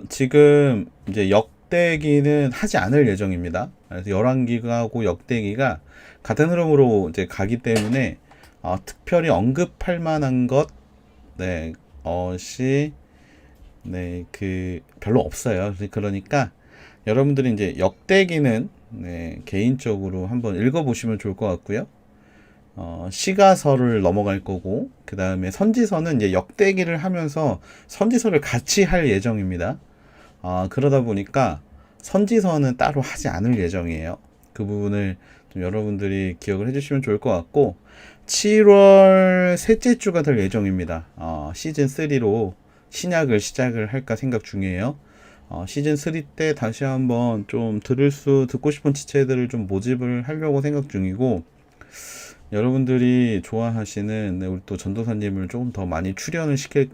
지금 이제 역대기는 하지 않을 예정입니다. 그래서 열왕기하고 역대기가 같은 흐름으로 이제 가기 때문에 특별히 언급할 만한 것, 네, 네, 별로 없어요. 그러니까 여러분들이 이제 역대기는 네, 개인적으로 한번 읽어보시면 좋을 것 같고요. 시가서를 넘어갈 거고, 그 다음에 선지서는 이제 역대기를 하면서 선지서를 같이 할 예정입니다. 그러다 보니까 선지서는 따로 하지 않을 예정이에요. 그 부분을 좀 여러분들이 기억을 해주시면 좋을 것 같고, 7월 셋째 주가 될 예정입니다. 시즌 3로 신약을 시작을 할까 생각 중이에요. 시즌 3 때 다시 한번 좀 듣고 싶은 지체들을 좀 모집을 하려고 생각 중이고, 여러분들이 좋아하시는 네, 우리 또 전도사님을 조금 더 많이 출연을 시킬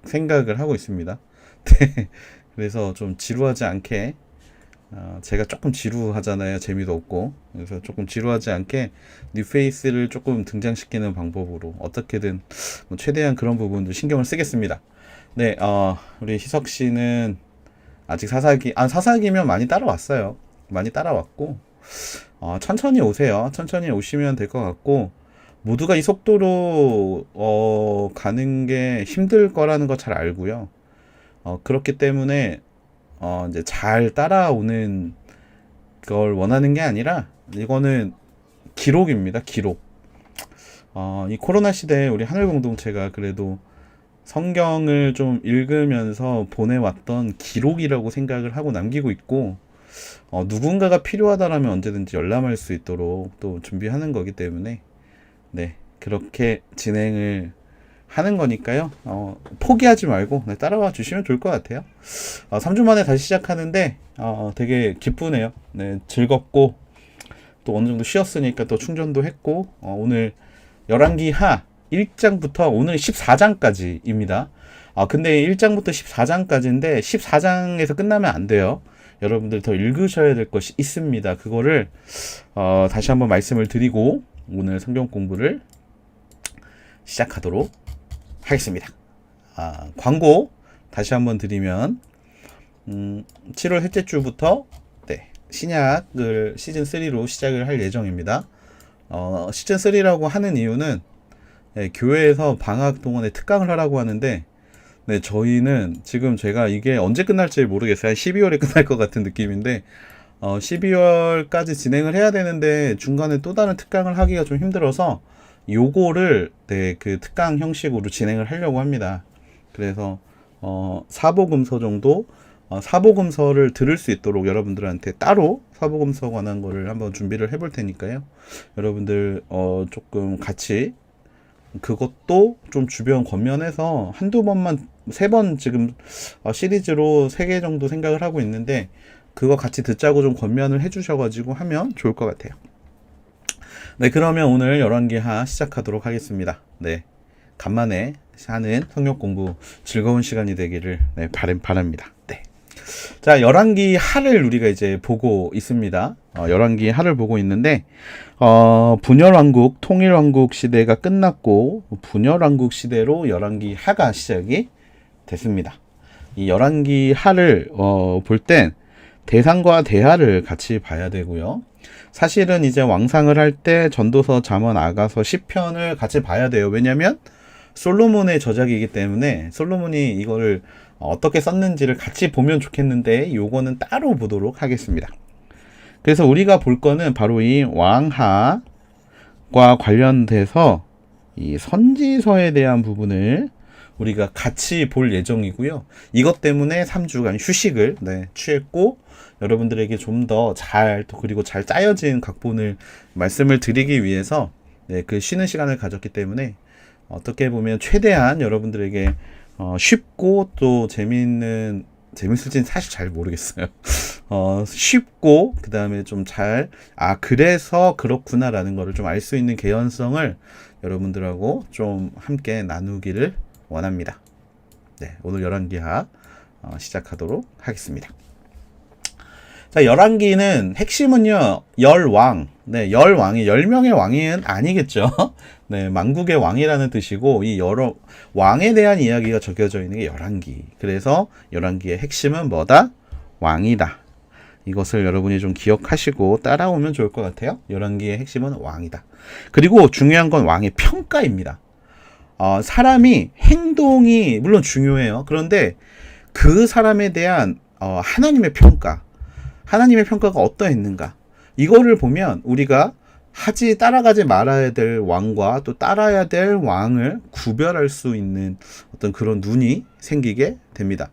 생각을 하고 있습니다. 네, 그래서 좀 지루하지 않게 제가 조금 지루하잖아요. 재미도 없고. 그래서 조금 지루하지 않게 뉴페이스를 조금 등장시키는 방법으로 어떻게든 뭐 최대한 그런 부분도 신경을 쓰겠습니다. 네, 우리 희석 씨는 아직 사사기면 많이 따라왔어요. 많이 따라왔고, 천천히 오세요. 천천히 오시면 될 것 같고, 모두가 이 속도로, 가는 게 힘들 거라는 거 잘 알고요. 그렇기 때문에, 이제 잘 따라오는 걸 원하는 게 아니라, 이거는 기록입니다. 기록. 이 코로나 시대에 우리 하늘 공동체가 그래도 성경을 좀 읽으면서 보내왔던 기록이라고 생각을 하고 남기고 있고, 누군가가 필요하다라면 언제든지 열람할 수 있도록 또 준비하는 거기 때문에, 네, 그렇게 진행을 하는 거니까요. 포기하지 말고 네, 따라와 주시면 좋을 것 같아요. 3주 만에 다시 시작하는데, 되게 기쁘네요. 네, 즐겁고, 또 어느 정도 쉬었으니까 또 충전도 했고, 오늘 열왕기 하 1장부터 오늘 14장까지입니다. 근데 1장부터 14장까지인데 14장에서 끝나면 안 돼요. 여러분들 더 읽으셔야 될 것이 있습니다. 그거를 다시 한번 말씀을 드리고 오늘 성경 공부를 시작하도록 하겠습니다. 광고 다시 한번 드리면 7월 셋째 주부터 네, 신약을 시즌 3로 시작을 할 예정입니다. 시즌 3라고 하는 이유는 네, 교회에서 방학 동안에 특강을 하라고 하는데 네, 저희는 지금 제가 이게 언제 끝날지 모르겠어요. 한 12월에 끝날 것 같은 느낌인데 12월까지 진행을 해야 되는데 중간에 또 다른 특강을 하기가 좀 힘들어서 요거를 네, 그 특강 형식으로 진행을 하려고 합니다. 그래서 사복음서 정도 사복음서를 들을 수 있도록 여러분들한테 따로 사복음서 관한 거를 한번 준비를 해볼 테니까요. 여러분들 조금 같이 그것도 좀 주변 권면해서 한두 번만 3번 지금 시리즈로 3개 정도 생각을 하고 있는데 그거 같이 듣자고 좀 권면을 해주셔가지고 하면 좋을 것 같아요. 네, 그러면 오늘 열왕기하 시작하도록 하겠습니다. 네, 간만에 하는 성경 공부 즐거운 시간이 되기를 네, 바랍니다. 네. 자, 열왕기 하를 우리가 이제 보고 있습니다. 열왕기 하를 보고 있는데, 분열왕국, 통일왕국 시대가 끝났고, 분열왕국 시대로 열왕기 하가 시작이 됐습니다. 이 열왕기 하를, 볼 땐 대상과 대하를 같이 봐야 되고요. 사실은 이제 왕상을 할 때 전도서, 잠언, 아가서, 시편을 같이 봐야 돼요. 왜냐면 솔로몬의 저작이기 때문에 솔로몬이 이거를 어떻게 썼는지를 같이 보면 좋겠는데 요거는 따로 보도록 하겠습니다. 그래서 우리가 볼 거는 바로 이 왕하과 관련돼서 이 선지서에 대한 부분을 우리가 같이 볼 예정이고요. 이것 때문에 3주간 휴식을 취했고 여러분들에게 좀 더 그리고 잘 짜여진 각본을 말씀을 드리기 위해서 그 쉬는 시간을 가졌기 때문에 어떻게 보면 최대한 여러분들에게 쉽고 또 재밌을지는 사실 잘 모르겠어요. 쉽고 그 다음에 좀 그래서 그렇구나라는 거를 좀 알 수 있는 개연성을 여러분들하고 좀 함께 나누기를 원합니다. 네, 오늘 열왕기하 시작하도록 하겠습니다. 자, 열왕기는 핵심은요, 열왕, 네, 열왕이 10명의 왕은 아니겠죠. 네, 만국의 왕이라는 뜻이고 이 여러 왕에 대한 이야기가 적혀져 있는 게 열왕기. 그래서 열왕기의 핵심은 뭐다? 왕이다. 이것을 여러분이 좀 기억하시고 따라오면 좋을 것 같아요. 열왕기의 핵심은 왕이다. 그리고 중요한 건 왕의 평가입니다. 사람이 행동이 물론 중요해요. 그런데 그 사람에 대한 하나님의 평가, 하나님의 평가가 어떠했는가, 이거를 보면 우리가 따라가지 말아야 될 왕과 또 따라야 될 왕을 구별할 수 있는 어떤 그런 눈이 생기게 됩니다.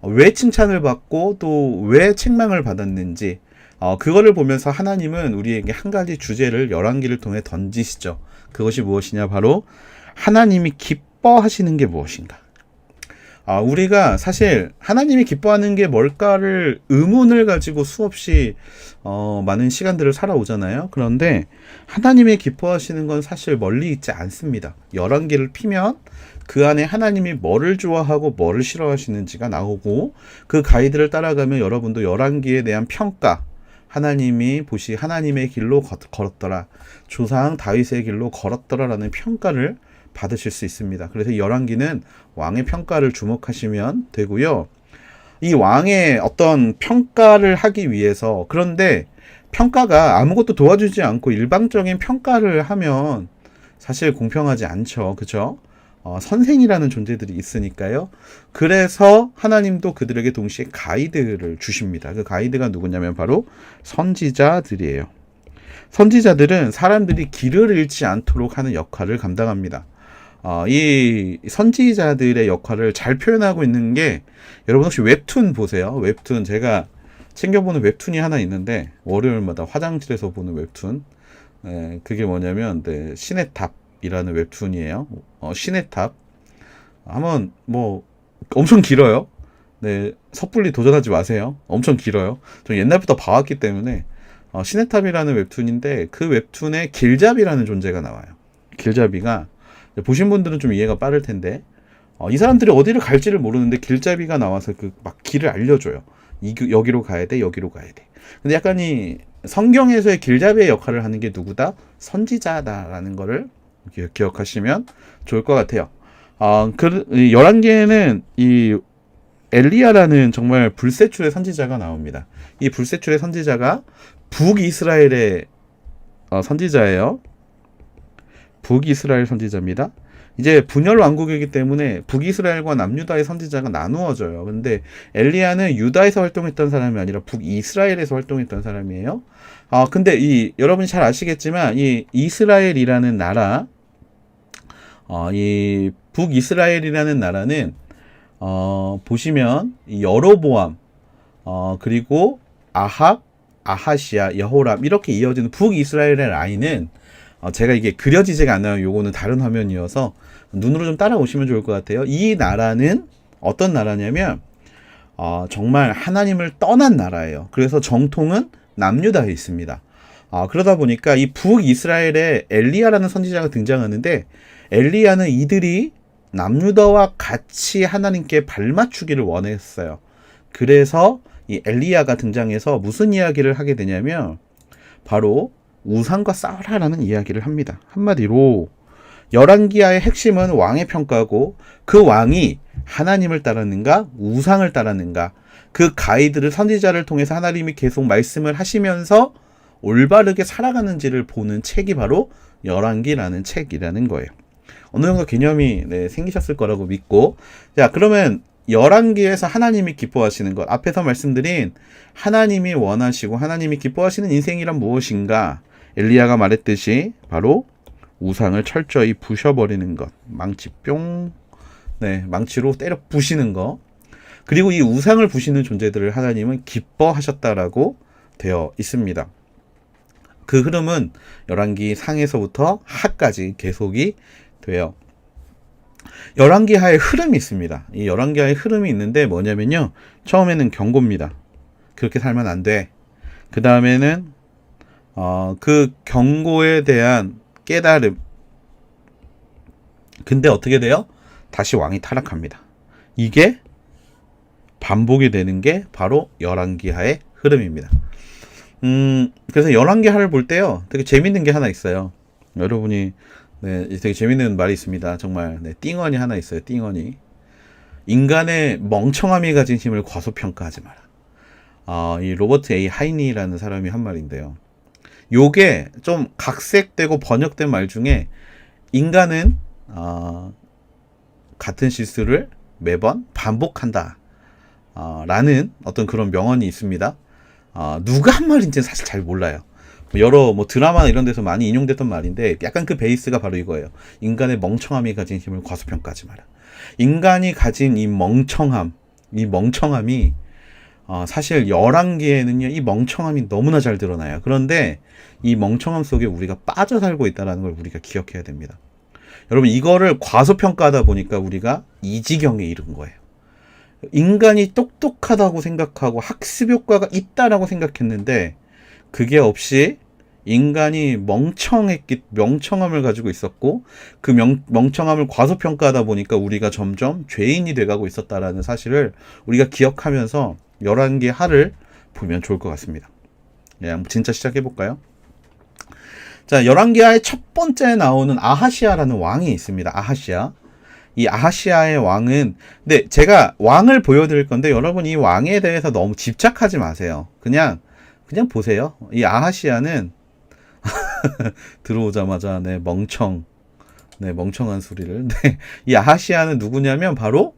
왜 칭찬을 받고 또 왜 책망을 받았는지, 그거를 보면서 하나님은 우리에게 한 가지 주제를 열왕기를 통해 던지시죠. 그것이 무엇이냐? 바로 하나님이 기뻐하시는 게 무엇인가? 우리가 사실 하나님이 기뻐하는 게 뭘까를 의문을 가지고 수없이 많은 시간들을 살아오잖아요. 그런데 하나님이 기뻐하시는 건 사실 멀리 있지 않습니다. 열왕기를 피면 그 안에 하나님이 뭐를 좋아하고 뭐를 싫어하시는지가 나오고, 그 가이드를 따라가면 여러분도 열왕기에 대한 평가, 하나님이 하나님의 길로 걸었더라, 조상 다윗의 길로 걸었더라라는 평가를 받으실 수 있습니다. 그래서 열왕기는 왕의 평가를 주목하시면 되고요. 이 왕의 어떤 평가를 하기 위해서, 그런데 평가가 아무것도 도와주지 않고 일방적인 평가를 하면 사실 공평하지 않죠. 그죠? 선생이라는 존재들이 있으니까요. 그래서 하나님도 그들에게 동시에 가이드를 주십니다. 그 가이드가 누구냐면 바로 선지자들이에요. 선지자들은 사람들이 길을 잃지 않도록 하는 역할을 감당합니다. 이 선지자들의 역할을 잘 표현하고 있는 게, 여러분 혹시 웹툰 보세요? 웹툰, 제가 챙겨보는 웹툰이 하나 있는데 월요일마다 화장실에서 보는 웹툰, 그게 뭐냐면 신의 탑이라는 웹툰이에요. 신의 탑 한번 엄청 길어요. 네, 섣불리 도전하지 마세요. 엄청 길어요. 저 옛날부터 봐왔기 때문에. 신의 탑이라는 웹툰인데 그 웹툰에 길잡이라는 존재가 나와요. 길잡이가, 보신 분들은 좀 이해가 빠를 텐데, 이 사람들이 어디를 갈지를 모르는데 길잡이가 나와서 막 길을 알려줘요. 여기로 가야 돼, 여기로 가야 돼. 근데 약간 이 성경에서의 길잡이의 역할을 하는 게 누구다? 선지자다라는 거를 기억하시면 좋을 것 같아요. 11개는 이 엘리야라는 정말 불세출의 선지자가 나옵니다. 이 불세출의 선지자가 북이스라엘의 선지자예요. 북이스라엘 선지자입니다. 이제 분열 왕국이기 때문에 북이스라엘과 남유다의 선지자가 나누어져요. 근데 엘리야는 유다에서 활동했던 사람이 아니라 북이스라엘에서 활동했던 사람이에요. 근데 여러분이 잘 아시겠지만 이 이스라엘이라는 나라, 이 북이스라엘이라는 나라는 보시면 여로보암, 그리고 아합, 아하시아, 여호람 이렇게 이어지는 북이스라엘의 라인은, 제가 이게 그려지지가 않아요. 요거는 다른 화면이어서 눈으로 좀 따라오시면 좋을 것 같아요. 이 나라는 어떤 나라냐면 정말 하나님을 떠난 나라예요. 그래서 정통은 남유다에 있습니다. 그러다 보니까 이 북이스라엘에 엘리야라는 선지자가 등장하는데, 엘리야는 이들이 남유다와 같이 하나님께 발맞추기를 원했어요. 그래서 이 엘리야가 등장해서 무슨 이야기를 하게 되냐면 바로 우상과 싸우라라는 이야기를 합니다. 한마디로 열왕기하의 핵심은 왕의 평가고, 그 왕이 하나님을 따랐는가 우상을 따랐는가, 그 가이드를, 선지자를 통해서 하나님이 계속 말씀을 하시면서 올바르게 살아가는지를 보는 책이 바로 열왕기라는 책이라는 거예요. 어느 정도 개념이 생기셨을 거라고 믿고, 자, 그러면 열왕기에서 하나님이 기뻐하시는 것, 앞에서 말씀드린 하나님이 원하시고 하나님이 기뻐하시는 인생이란 무엇인가? 엘리야가 말했듯이 바로 우상을 철저히 부셔버리는 것, 망치 뿅, 망치로 때려 부시는 것, 그리고 이 우상을 부시는 존재들을 하나님은 기뻐하셨다라고 되어 있습니다. 그 흐름은 열왕기 상에서부터 하까지 계속이 돼요. 열왕기하의 흐름이 있습니다. 이 열왕기하의 흐름이 있는데 뭐냐면요, 처음에는 경고입니다. 그렇게 살면 안 돼. 그 다음에는 그 경고에 대한 깨달음. 근데 어떻게 돼요? 다시 왕이 타락합니다. 이게 반복이 되는 게 바로 열왕기하의 흐름입니다. 그래서 11개 하를 볼 때요, 되게 재밌는 게 하나 있어요. 여러분이, 네, 되게 재밌는 말이 있습니다. 정말, 네, 띵언이 하나 있어요. 띵언이. 인간의 멍청함이 가진 힘을 과소평가하지 마라. 이 로버트 A. 하이니라는 사람이 한 말인데요. 요게 좀 각색되고 번역된 말 중에, 인간은, 같은 실수를 매번 반복한다. 라는 어떤 그런 명언이 있습니다. 누가 한 말인지는 사실 잘 몰라요. 여러 드라마나 이런 데서 많이 인용됐던 말인데, 약간 그 베이스가 바로 이거예요. 인간의 멍청함이 가진 힘을 과소평가하지 마라. 인간이 가진 이 멍청함이 사실 11개에는요, 이 멍청함이 너무나 잘 드러나요. 그런데 이 멍청함 속에 우리가 빠져 살고 있다는 걸 우리가 기억해야 됩니다. 여러분, 이거를 과소평가하다 보니까 우리가 이 지경에 이른 거예요. 인간이 똑똑하다고 생각하고 학습 효과가 있다라고 생각했는데, 그게 없이 인간이 멍청함을 가지고 있었고, 그 멍청함을 과소평가하다 보니까 우리가 점점 죄인이 돼가고 있었다라는 사실을 우리가 기억하면서 11개 하를 보면 좋을 것 같습니다. 예, 진짜 시작해볼까요? 자, 11개 하의 첫 번째 나오는 아하시아라는 왕이 있습니다. 아하시아. 이 아하시아의 왕은, 근데 제가 왕을 보여드릴 건데, 여러분 이 왕에 대해서 너무 집착하지 마세요. 그냥 보세요. 이 아하시아는 들어오자마자 멍청한 소리를. 네, 이 아하시아는 누구냐면 바로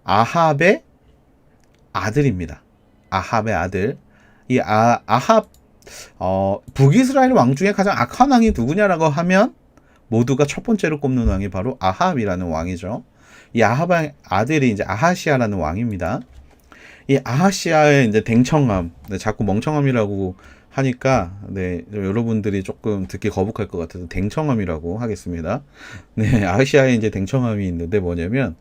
아합의 아들입니다. 아합의 아들. 이 아합, 북이스라엘 왕 중에 가장 악한 왕이 누구냐라고 하면 모두가 첫 번째로 꼽는 왕이 바로 아합이라는 왕이죠. 이 아합의 아들이 이제 아하시아라는 왕입니다. 이 아하시아의 이제 댕청함, 네, 자꾸 멍청함이라고 하니까, 네, 여러분들이 조금 듣기 거북할 것 같아서 댕청함이라고 하겠습니다. 네, 아하시아의 이제 댕청함이 있는데 뭐냐면,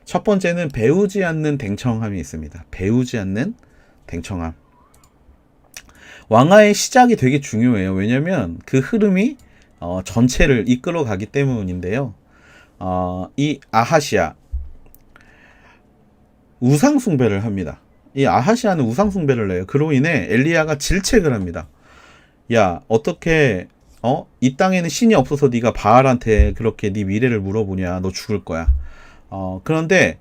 첫 번째는 배우지 않는 댕청함이 있습니다. 배우지 않는 댕청함. 왕화의 시작이 되게 중요해요. 왜냐면 그 흐름이 전체를 이끌어 가기 때문인데요. 이 아하시아, 우상숭배를 합니다. 이 아하시아는 우상숭배를 해요. 그로 인해 엘리야가 질책을 합니다. 야, 어떻게 이 땅에는 신이 없어서 네가 바알한테 그렇게 네 미래를 물어보냐. 너 죽을 거야. 그런데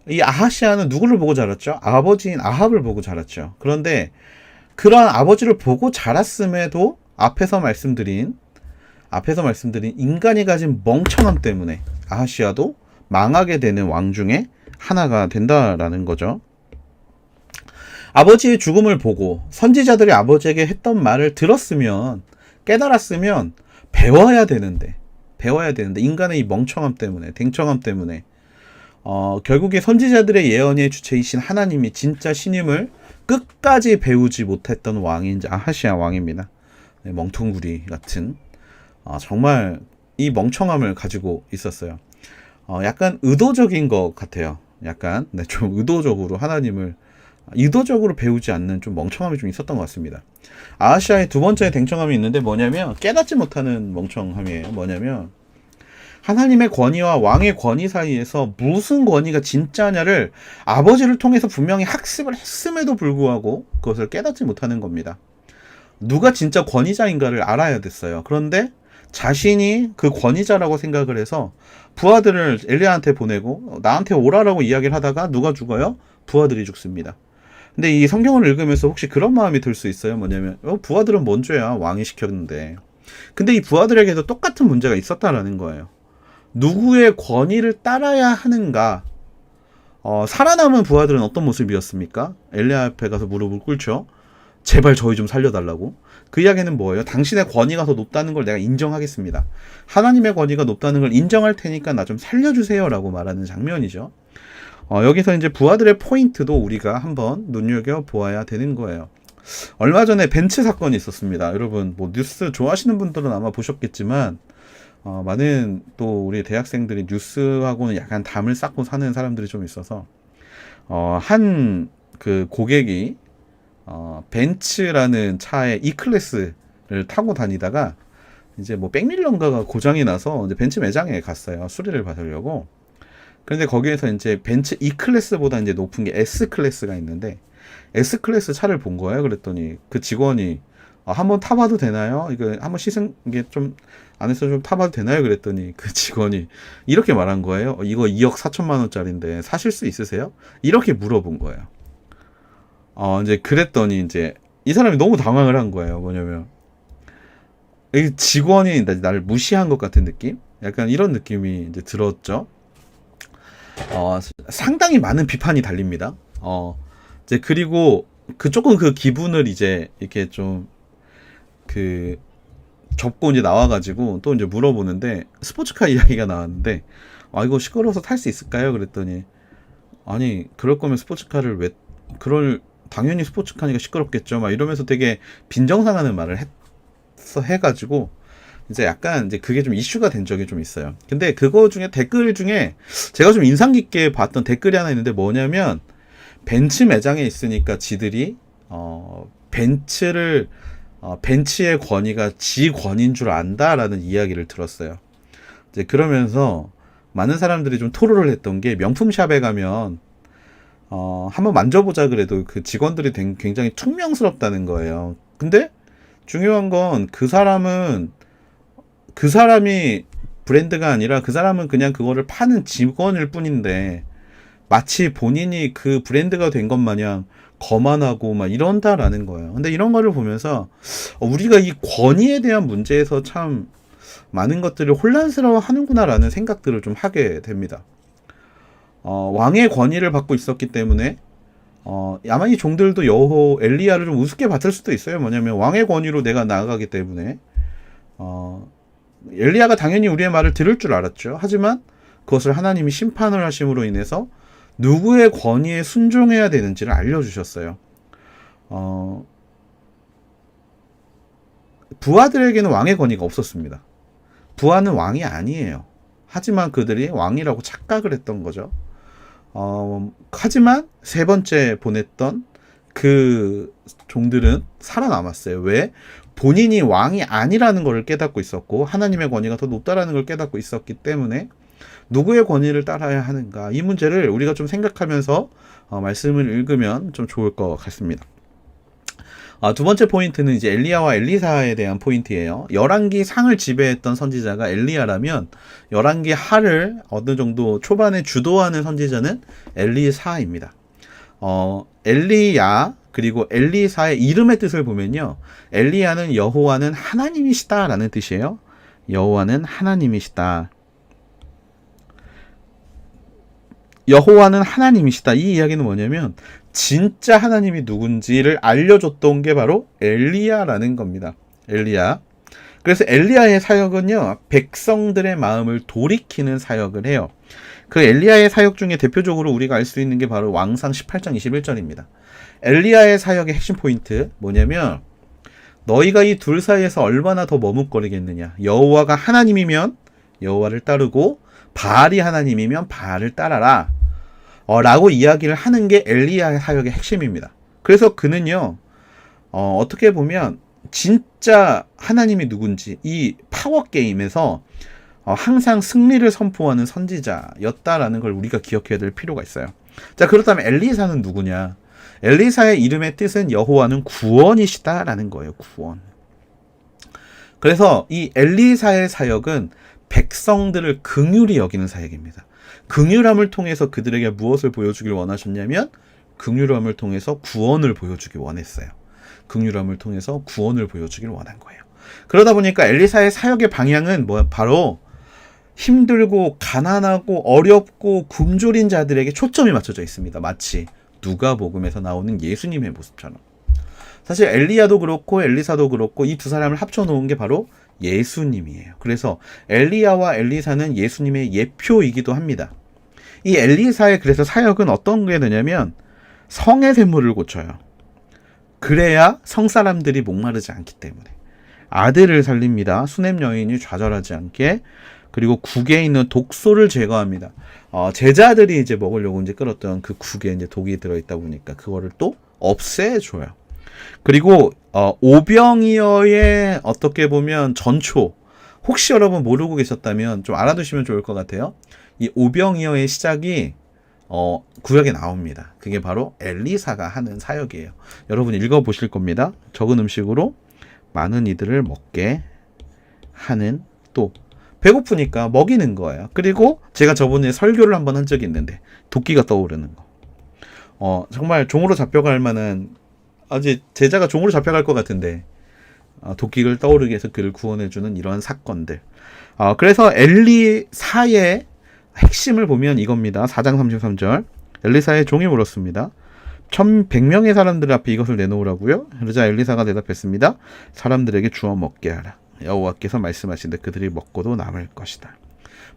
이 아하시아는 누구를 보고 자랐죠? 아버지인 아합을 보고 자랐죠. 그런데 그러한 아버지를 보고 자랐음에도 앞에서 말씀드린 인간이 가진 멍청함 때문에 아하시아도 망하게 되는 왕 중에 하나가 된다라는 거죠. 아버지의 죽음을 보고 선지자들이 아버지에게 했던 말을 들었으면, 깨달았으면 배워야 되는데 인간의 이 멍청함 때문에, 댕청함 때문에 결국에 선지자들의 예언의 주체이신 하나님이 진짜 신임을 끝까지 배우지 못했던 왕이 이제 아하시아 왕입니다. 네, 멍텅구리 같은 정말 이 멍청함을 가지고 있었어요. 약간 의도적인 것 같아요. 약간 좀 의도적으로 하나님을 의도적으로 배우지 않는 좀 멍청함이 좀 있었던 것 같습니다. 아하시아의 두 번째 댕청함이 있는데 뭐냐면, 깨닫지 못하는 멍청함이에요. 뭐냐면 하나님의 권위와 왕의 권위 사이에서 무슨 권위가 진짜냐를 아버지를 통해서 분명히 학습을 했음에도 불구하고 그것을 깨닫지 못하는 겁니다. 누가 진짜 권위자인가를 알아야 됐어요. 그런데 자신이 그 권위자라고 생각을 해서 부하들을 엘리야한테 보내고 나한테 오라라고 이야기를 하다가 누가 죽어요? 부하들이 죽습니다. 근데 이 성경을 읽으면서 혹시 그런 마음이 들 수 있어요. 뭐냐면 부하들은 뭔 죄야, 왕이 시켰는데. 근데 이 부하들에게도 똑같은 문제가 있었다라는 거예요. 누구의 권위를 따라야 하는가? 살아남은 부하들은 어떤 모습이었습니까? 엘리야 앞에 가서 무릎을 꿇죠. 제발 저희 좀 살려달라고. 그 이야기는 뭐예요? 당신의 권위가 더 높다는 걸 내가 인정하겠습니다. 하나님의 권위가 높다는 걸 인정할 테니까 나 좀 살려주세요 라고 말하는 장면이죠. 여기서 이제 부하들의 포인트도 우리가 한번 눈여겨보아야 되는 거예요. 얼마 전에 벤츠 사건이 있었습니다. 여러분 뉴스 좋아하시는 분들은 아마 보셨겠지만 많은 또 우리 대학생들이 뉴스하고는 약간 담을 쌓고 사는 사람들이 좀 있어서 한 그 고객이 벤츠라는 차의 E클래스를 타고 다니다가 이제 백밀런가가 고장이 나서 이제 벤츠 매장에 갔어요. 수리를 받으려고. 그런데 거기에서 이제 벤츠 E클래스보다 이제 높은 게 S클래스가 있는데 S클래스 차를 본 거예요. 그랬더니 그 직원이 한번 타봐도 되나요? 이거 한번 씻은 게 좀 안에서 좀 타봐도 되나요? 그랬더니 그 직원이 이렇게 말한 거예요. 이거 2억 4천만 원짜리인데 사실 수 있으세요? 이렇게 물어본 거예요. 이제 그랬더니 이제 이 사람이 너무 당황을 한 거예요. 뭐냐면 이 직원이 나를 무시한 것 같은 느낌? 약간 이런 느낌이 이제 들었죠. 상당히 많은 비판이 달립니다. 이제 그리고 조금 그 기분을 이제 이렇게 좀 접고 이제 나와가지고 또 이제 물어보는데 스포츠카 이야기가 나왔는데 이거 시끄러워서 탈 수 있을까요? 그랬더니 아니 그럴 거면 스포츠카를 왜 당연히 스포츠카니까 시끄럽겠죠. 막 이러면서 되게 빈정상하는 말을 해가지고 이제 약간 이제 그게 좀 이슈가 된 적이 좀 있어요. 근데 그거 중에 댓글 중에 제가 좀 인상 깊게 봤던 댓글이 하나 있는데 뭐냐면 벤츠 매장에 있으니까 지들이 벤츠의 권위가 지 권인 줄 안다라는 이야기를 들었어요. 이제 그러면서 많은 사람들이 좀 토로를 했던 게 명품샵에 가면 한번 만져보자 그래도 그 직원들이 굉장히 퉁명스럽다는 거예요. 근데 중요한 건 그 사람이 브랜드가 아니라 그 사람은 그냥 그거를 파는 직원일 뿐인데 마치 본인이 그 브랜드가 된 것 마냥 거만하고 막 이런다라는 거예요. 근데 이런 거를 보면서 우리가 이 권위에 대한 문제에서 참 많은 것들을 혼란스러워 하는구나라는 생각들을 좀 하게 됩니다. 왕의 권위를 받고 있었기 때문에 아마 이 종들도 여호 엘리야를 좀 우습게 봤을 수도 있어요. 뭐냐면 왕의 권위로 내가 나아가기 때문에 엘리야가 당연히 우리의 말을 들을 줄 알았죠. 하지만 그것을 하나님이 심판을 하심으로 인해서 누구의 권위에 순종해야 되는지를 알려주셨어요. 부하들에게는 왕의 권위가 없었습니다. 부하는 왕이 아니에요. 하지만 그들이 왕이라고 착각을 했던 거죠. 하지만 세 번째 보냈던 그 종들은 살아남았어요. 왜? 본인이 왕이 아니라는 것을 깨닫고 있었고 하나님의 권위가 더 높다라는 걸 깨닫고 있었기 때문에 누구의 권위를 따라야 하는가, 이 문제를 우리가 좀 생각하면서 말씀을 읽으면 좀 좋을 것 같습니다. 두 번째 포인트는 이제 엘리야와 엘리사에 대한 포인트예요. 열왕기 상을 지배했던 선지자가 엘리야라면 열왕기 하를 어느 정도 초반에 주도하는 선지자는 엘리사입니다. 엘리야 그리고 엘리사의 이름의 뜻을 보면요, 엘리야는 여호와는 하나님이시다 라는 뜻이에요. 여호와는 하나님이시다. 여호와는 하나님이시다. 이 이야기는 뭐냐면 진짜 하나님이 누군지를 알려줬던 게 바로 엘리야라는 겁니다. 엘리야. 그래서 엘리야의 사역은요, 백성들의 마음을 돌이키는 사역을 해요. 그 엘리야의 사역 중에 대표적으로 우리가 알 수 있는 게 바로 왕상 18장 21절입니다. 엘리야의 사역의 핵심 포인트 뭐냐면 너희가 이 둘 사이에서 얼마나 더 머뭇거리겠느냐. 여호와가 하나님이면 여호와를 따르고 바알이 하나님이면 바알을 따라라 라고 이야기를 하는 게 엘리야의 사역의 핵심입니다. 그래서 그는요, 어떻게 보면 진짜 하나님이 누군지 이 파워게임에서 항상 승리를 선포하는 선지자였다라는 걸 우리가 기억해야 될 필요가 있어요. 자, 그렇다면 엘리사는 누구냐? 엘리사의 이름의 뜻은 여호와는 구원이시다라는 거예요. 구원. 그래서 이 엘리사의 사역은 백성들을 긍휼히 여기는 사역입니다. 긍휼함을 통해서 그들에게 무엇을 보여주길 원하셨냐면 긍휼함을 통해서 구원을 보여주길 원했어요. 긍휼함을 통해서 구원을 보여주길 원한 거예요. 그러다 보니까 엘리사의 사역의 방향은 바로 힘들고 가난하고 어렵고 굶주린 자들에게 초점이 맞춰져 있습니다. 마치 누가복음에서 나오는 예수님의 모습처럼. 사실 엘리야도 그렇고 엘리사도 그렇고 이 두 사람을 합쳐놓은 게 바로 예수님이에요. 그래서 엘리야와 엘리사는 예수님의 예표이기도 합니다. 이 엘리사의 그래서 사역은 어떤 게 되냐면 성의 샘물을 고쳐요. 그래야 성사람들이 목마르지 않기 때문에. 아들을 살립니다. 수냄 여인이 좌절하지 않게. 그리고 국에 있는 독소를 제거합니다. 제자들이 이제 먹으려고 이제 끓었던 그 국에 이제 독이 들어있다 보니까 그거를 또 없애줘요. 그리고 오병이어의 어떻게 보면 전초, 혹시 여러분 모르고 계셨다면 좀 알아두시면 좋을 것 같아요. 이 오병이어의 시작이 구약에 나옵니다. 그게 바로 엘리사가 하는 사역이에요. 여러분 읽어보실 겁니다. 적은 음식으로 많은 이들을 먹게 하는, 또 배고프니까 먹이는 거예요. 그리고 제가 저번에 설교를 한번 한 적이 있는데 도끼가 떠오르는 거. 정말 종으로 잡혀갈 만한, 아직 제자가 종으로 잡혀갈 것 같은데 도끼를 떠오르게 해서 그를 구원해주는 이러한 사건들. 그래서 엘리사의 핵심을 보면 이겁니다. 4장 33절. 엘리사의 종이 물었습니다. 1100명의 사람들 앞에 이것을 내놓으라고요? 그러자 엘리사가 대답했습니다. 사람들에게 주어 먹게 하라. 여호와께서 말씀하신데 그들이 먹고도 남을 것이다.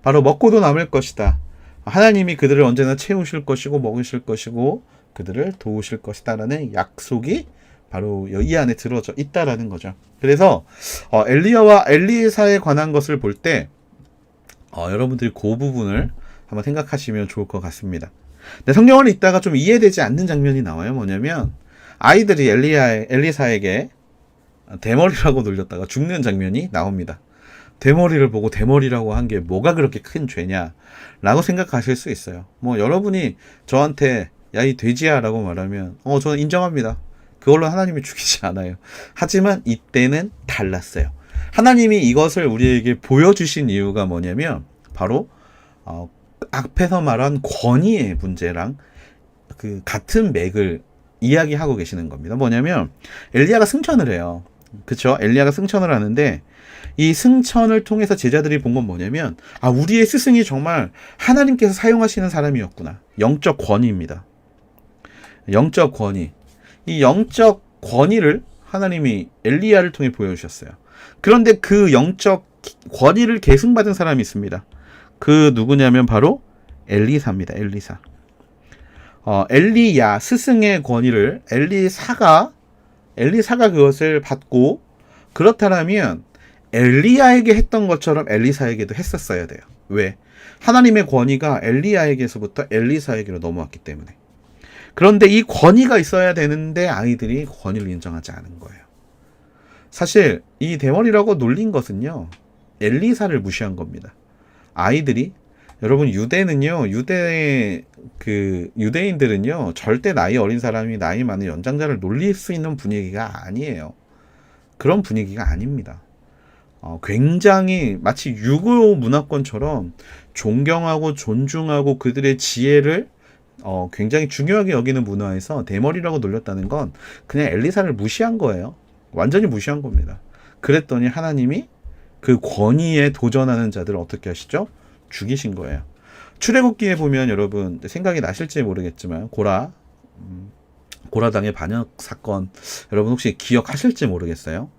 바로 먹고도 남을 것이다. 하나님이 그들을 언제나 채우실 것이고 먹으실 것이고 그들을 도우실 것이다 라는 약속이 바로 이 안에 들어져 있다라는 거죠. 그래서 엘리야와 엘리사에 관한 것을 볼 때 여러분들이 그 부분을 한번 생각하시면 좋을 것 같습니다. 근데 성경을 읽다가 좀 이해되지 않는 장면이 나와요. 뭐냐면 아이들이 엘리사에게 대머리라고 놀렸다가 죽는 장면이 나옵니다. 대머리를 보고 대머리라고 한 게 뭐가 그렇게 큰 죄냐 라고 생각하실 수 있어요. 뭐 여러분이 저한테 야 이 돼지야 라고 말하면 저는 인정합니다. 그걸로 하나님이 죽이지 않아요. 하지만 이때는 달랐어요. 하나님이 이것을 우리에게 보여주신 이유가 뭐냐면 바로 앞에서 말한 권위의 문제랑 그 같은 맥을 이야기하고 계시는 겁니다. 뭐냐면 엘리야가 승천을 해요. 그쵸? 엘리야가 승천을 하는데 이 승천을 통해서 제자들이 본 건 뭐냐면 우리의 스승이 정말 하나님께서 사용하시는 사람이었구나. 영적 권위입니다. 영적 권위. 이 영적 권위를 하나님이 엘리야를 통해 보여주셨어요. 그런데 그 영적 권위를 계승받은 사람이 있습니다. 그 누구냐면 바로 엘리사입니다. 엘리사. 엘리야 스승의 권위를 엘리사가 그것을 받고 그렇다면 엘리야에게 했던 것처럼 엘리사에게도 했었어야 돼요. 왜? 하나님의 권위가 엘리야에게서부터 엘리사에게로 넘어왔기 때문에. 그런데 이 권위가 있어야 되는데 아이들이 권위를 인정하지 않은 거예요. 사실 이 대머리라고 놀린 것은요, 엘리사를 무시한 겁니다. 아이들이, 여러분 유대인들은요 절대 나이 어린 사람이 나이 많은 연장자를 놀릴 수 있는 분위기가 아니에요. 그런 분위기가 아닙니다. 굉장히 마치 유교 문화권처럼 존경하고 존중하고 그들의 지혜를 굉장히 중요하게 여기는 문화에서 대머리라고 놀렸다는 건 그냥 엘리사를 무시한 거예요. 완전히 무시한 겁니다. 그랬더니 하나님이 그 권위에 도전하는 자들을 어떻게 하시죠? 죽이신 거예요. 출애굽기에 보면 여러분 생각이 나실지 모르겠지만 고라당의 반역 사건 여러분 혹시 기억하실지 모르겠어요.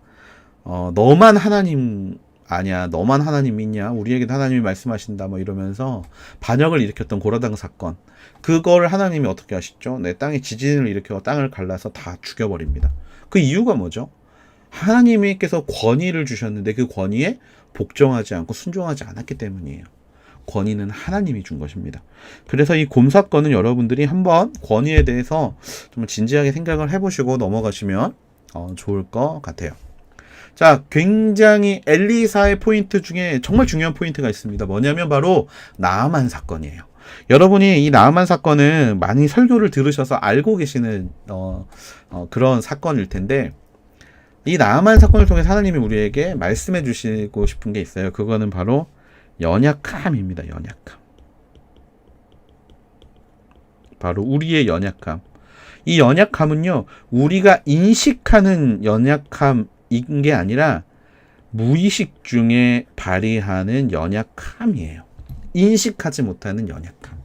너만 하나님 아니야, 너만 하나님 믿냐, 우리에게도 하나님이 말씀하신다 뭐 이러면서 반역을 일으켰던 고라당 사건, 그걸 하나님이 어떻게 하시죠? 내 땅에 지진을 일으켜 땅을 갈라서 다 죽여버립니다. 그 이유가 뭐죠? 하나님께서 권위를 주셨는데 그 권위에 복종하지 않고 순종하지 않았기 때문이에요. 권위는 하나님이 준 것입니다. 그래서 이 곰 사건은 여러분들이 한번 권위에 대해서 좀 진지하게 생각을 해보시고 넘어가시면 좋을 것 같아요. 자, 굉장히 엘리사의 포인트 중에 정말 중요한 포인트가 있습니다. 뭐냐면 바로 나아만 사건이에요. 여러분이 이 나아만 사건은 많이 설교를 들으셔서 알고 계시는 그런 사건일 텐데, 이 나아만 사건을 통해서 하나님이 우리에게 말씀해 주시고 싶은 게 있어요. 그거는 바로 연약함입니다. 연약함. 바로 우리의 연약함. 이 연약함은요, 우리가 인식하는 연약함인 게 아니라 무의식 중에 발휘하는 연약함이에요. 인식하지 못하는 연약함.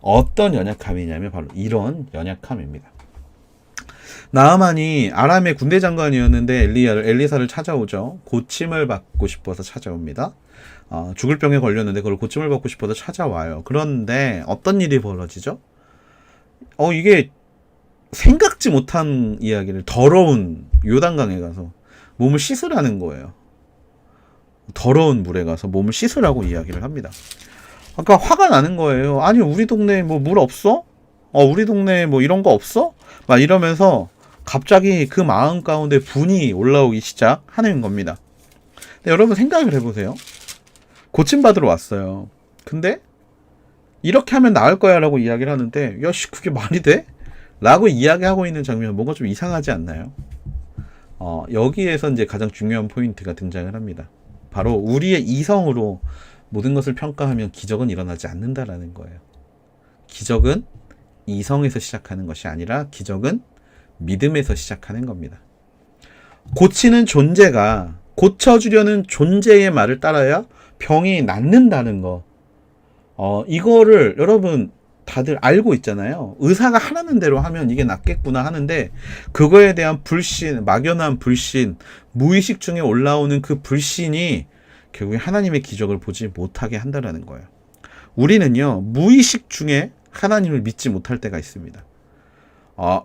어떤 연약함이냐면 바로 이런 연약함입니다. 나아만이 아람의 군대 장관이었는데 엘리사를 찾아오죠. 고침을 받고 싶어서 찾아옵니다. 죽을 병에 걸렸는데 그걸 고침을 받고 싶어서 찾아와요. 그런데 어떤 일이 벌어지죠? 이게 생각지 못한 이야기를, 더러운 요단강에 가서 몸을 씻으라는 거예요. 더러운 물에 가서 몸을 씻으라고 이야기를 합니다. 그러니까 화가 나는 거예요. 아니 우리 동네에 뭐 물 없어? 우리 동네에 뭐 이런 거 없어? 막 이러면서 갑자기 그 마음 가운데 분이 올라오기 시작하는 겁니다. 근데 여러분 생각을 해보세요. 고침받으러 왔어요. 근데 이렇게 하면 나을 거야 라고 이야기를 하는데, 야씨 그게 말이 돼? 라고 이야기하고 있는 장면, 뭔가 좀 이상하지 않나요? 여기에서 이제 가장 중요한 포인트가 등장을 합니다. 바로 우리의 이성으로 모든 것을 평가하면 기적은 일어나지 않는다라는 거예요. 기적은 이성에서 시작하는 것이 아니라 기적은 믿음에서 시작하는 겁니다. 고치는 존재가 고쳐주려는 존재의 말을 따라야 병이 낫는다는 거. 이거를 여러분 다들 알고 있잖아요. 의사가 하라는 대로 하면 이게 낫겠구나 하는데 그거에 대한 불신, 막연한 불신, 무의식 중에 올라오는 그 불신이 결국에 하나님의 기적을 보지 못하게 한다는 거예요. 우리는요, 무의식 중에 하나님을 믿지 못할 때가 있습니다.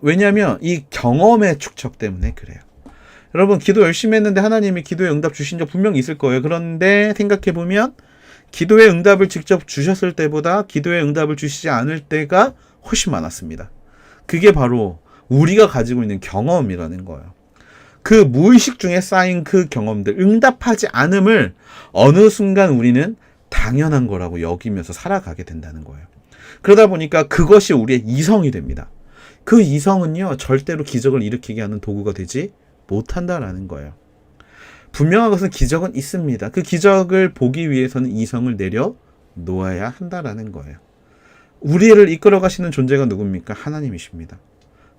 왜냐하면 이 경험의 축적 때문에 그래요. 여러분 기도 열심히 했는데 하나님이 기도에 응답 주신 적 분명히 있을 거예요. 그런데 생각해보면 기도의 응답을 직접 주셨을 때보다 기도의 응답을 주시지 않을 때가 훨씬 많았습니다. 그게 바로 우리가 가지고 있는 경험이라는 거예요. 그 무의식 중에 쌓인 그 경험들, 응답하지 않음을 어느 순간 우리는 당연한 거라고 여기면서 살아가게 된다는 거예요. 그러다 보니까 그것이 우리의 이성이 됩니다. 그 이성은요, 절대로 기적을 일으키게 하는 도구가 되지 못한다라는 거예요. 분명한 것은 기적은 있습니다. 그 기적을 보기 위해서는 이성을 내려 놓아야 한다라는 거예요. 우리를 이끌어 가시는 존재가 누굽니까? 하나님이십니다.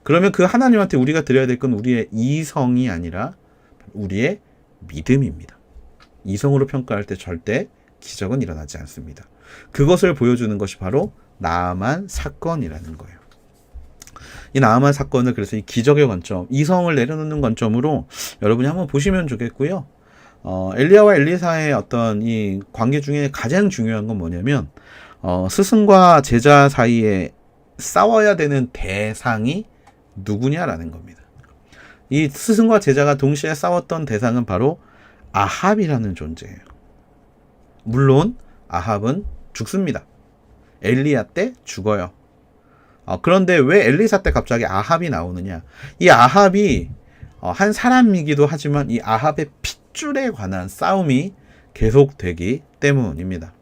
그러면 그 하나님한테 우리가 드려야 될 건 우리의 이성이 아니라 우리의 믿음입니다. 이성으로 평가할 때 절대 기적은 일어나지 않습니다. 그것을 보여주는 것이 바로 나아만 사건이라는 거예요. 이 나아만 사건을 그래서 이 기적의 관점, 이성을 내려놓는 관점으로 여러분이 한번 보시면 좋겠고요. 엘리야와 엘리사의 어떤 이 관계 중에 가장 중요한 건 뭐냐면 스승과 제자 사이에 싸워야 되는 대상이 누구냐라는 겁니다. 이 스승과 제자가 동시에 싸웠던 대상은 바로 아합이라는 존재예요. 물론 아합은 죽습니다. 엘리야 때 죽어요. 그런데 왜 엘리사 때 갑자기 아합이 나오느냐? 이 아합이 한 사람이기도 하지만 이 아합의 핏줄에 관한 싸움이 계속되기 때문입니다.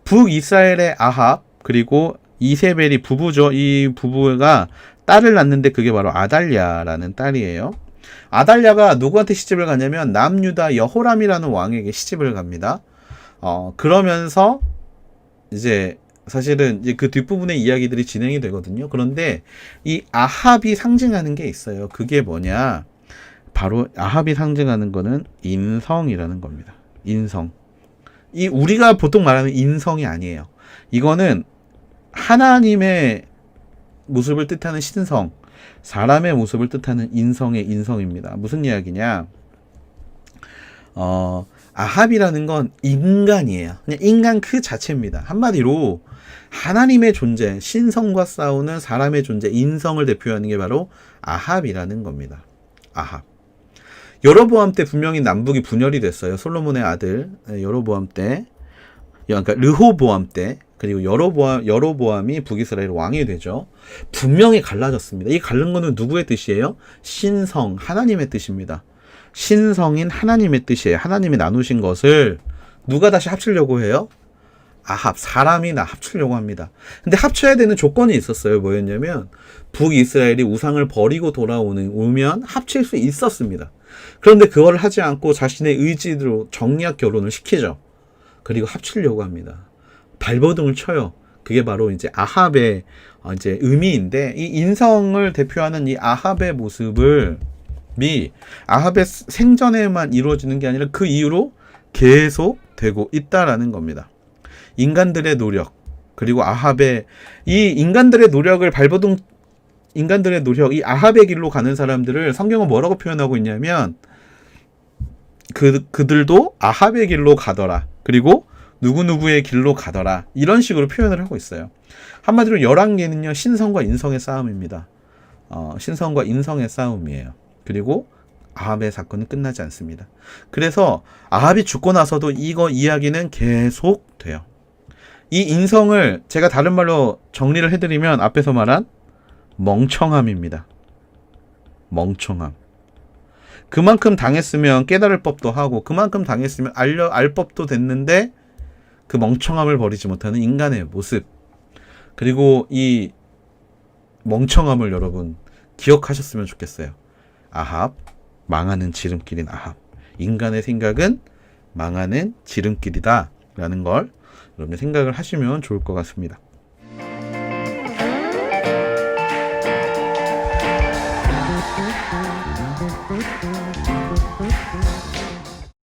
북이스라엘의 아합 그리고 이세벨이 부부죠. 이 부부가 딸을 낳는데 그게 바로 아달랴라는 딸이에요. 아달랴가 누구한테 시집을 가냐면 남유다 여호람이라는 왕에게 시집을 갑니다. 그러면서 이제 사실은 이제 그 뒷부분의 이야기들이 진행이 되거든요. 그런데 이 아합이 상징하는 게 있어요. 그게 뭐냐? 바로 아합이 상징하는 거는 인성이라는 겁니다. 인성. 이 우리가 보통 말하는 인성이 아니에요. 이거는 하나님의 모습을 뜻하는 신성, 사람의 모습을 뜻하는 인성의 인성입니다. 무슨 이야기냐? 아합이라는 건 인간이에요. 그냥 인간 그 자체입니다. 한마디로 하나님의 존재, 신성과 싸우는 사람의 존재, 인성을 대표하는 게 바로 아합이라는 겁니다. 아합. 여로보암 때 분명히 남북이 분열이 됐어요. 솔로몬의 아들 여로보암 때, 그러니까 르호보암 때, 그리고 여로보암이 북이스라엘 왕이 되죠. 분명히 갈라졌습니다. 이 갈른 거는 누구의 뜻이에요? 신성, 하나님의 뜻입니다. 신성인 하나님의 뜻이에요. 하나님이 나누신 것을 누가 다시 합치려고 해요? 아합, 사람이 합치려고 합니다. 근데 합쳐야 되는 조건이 있었어요. 뭐였냐면 북이스라엘이 우상을 버리고 오면 합칠 수 있었습니다. 그런데 그걸 하지 않고 자신의 의지로 정략 결혼을 시키죠. 그리고 합치려고 합니다. 발버둥을 쳐요. 그게 바로 이제 아합의 이제 의미인데, 이 인성을 대표하는 이 아합의 모습을 아합의 생전에만 이루어지는 게 아니라 그 이후로 계속 되고 있다라는 겁니다. 인간들의 노력, 그리고 아합의 이 인간들의 노력을 인간들의 노력, 이 아합의 길로 가는 사람들을 성경은 뭐라고 표현하고 있냐면 그들도 아합의 길로 가더라. 그리고 누구누구의 길로 가더라. 이런 식으로 표현을 하고 있어요. 한마디로 열왕기는요, 신성과 인성의 싸움입니다. 신성과 인성의 싸움이에요. 그리고 아합의 사건은 끝나지 않습니다. 그래서 아합이 죽고 나서도 이거 이야기는 계속 돼요. 이 인성을 제가 다른 말로 정리를 해드리면 앞에서 말한 멍청함입니다. 멍청함. 그만큼 당했으면 깨달을 법도 하고 그만큼 당했으면 알 법도 됐는데 그 멍청함을 버리지 못하는 인간의 모습. 그리고 이 멍청함을 여러분 기억하셨으면 좋겠어요. 아합 망하는 지름길인 아합. 인간의 생각은 망하는 지름길이다 라는 걸 여러분들 생각을 하시면 좋을 것 같습니다.